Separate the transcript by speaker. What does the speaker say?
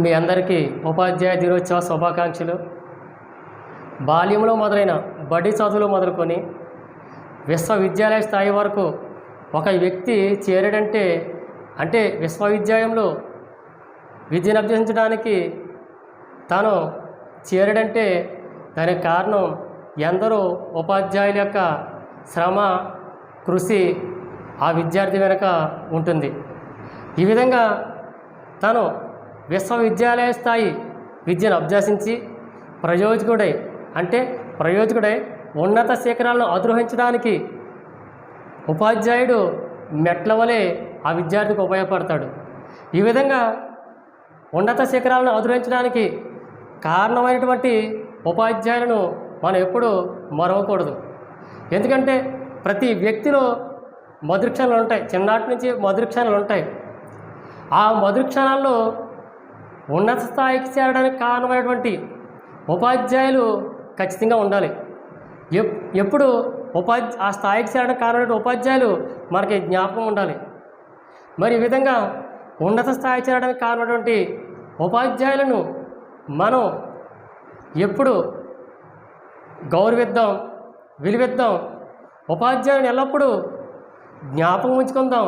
Speaker 1: మీ అందరికీ ఉపాధ్యాయ దినోత్సవ శుభాకాంక్షలు. బాల్యంలో మొదలైన బడి చదువులు మొదలుకొని విశ్వవిద్యాలయ స్థాయి వరకు ఒక వ్యక్తి చేరడంటే అంటే విశ్వవిద్యాలయంలో విద్యను అభ్యసించడానికి తాను చేరడంటే దానికి కారణం ఎందరో ఉపాధ్యాయుల యొక్క శ్రమ కృషి ఆ విద్యార్థి వెనుక ఉంటుంది. ఈ విధంగా తను విశ్వవిద్యాలయ స్థాయి విద్యను అభ్యసించి ప్రయోజకుడై ఉన్నత శిఖరాలను అధిరోహించడానికి ఉపాధ్యాయుడు మెట్ల వలె ఆ విద్యార్థికి ఉపయోగపడతాడు. ఈ విధంగా ఉన్నత శిఖరాలను అధిరోహించడానికి కారణమైనటువంటి ఉపాధ్యాయులను మనం ఎప్పుడూ మరవకూడదు. ఎందుకంటే ప్రతి వ్యక్తిలో మధుర క్షణాలు ఉంటాయి, చిన్నటి నుంచి మధుర క్షణాలు ఉంటాయి. ఆ మధుర క్షణాల్లో ఉన్నత స్థాయికి చేరడానికి కారణమైనటువంటి ఉపాధ్యాయులు ఖచ్చితంగా ఉండాలి. ఎప్పుడు ఆ స్థాయికి చేరడానికి కారణమైన ఉపాధ్యాయులు మనకి జ్ఞాపకం ఉండాలి. మరి ఈ విధంగా ఉన్నత స్థాయి చేరడానికి కారణమైనటువంటి ఉపాధ్యాయులను మనం ఎప్పుడు గౌరవిద్దాం, విలువిద్దాం. ఉపాధ్యాయులను ఎల్లప్పుడూ జ్ఞాపకం ఉంచుకుందాం.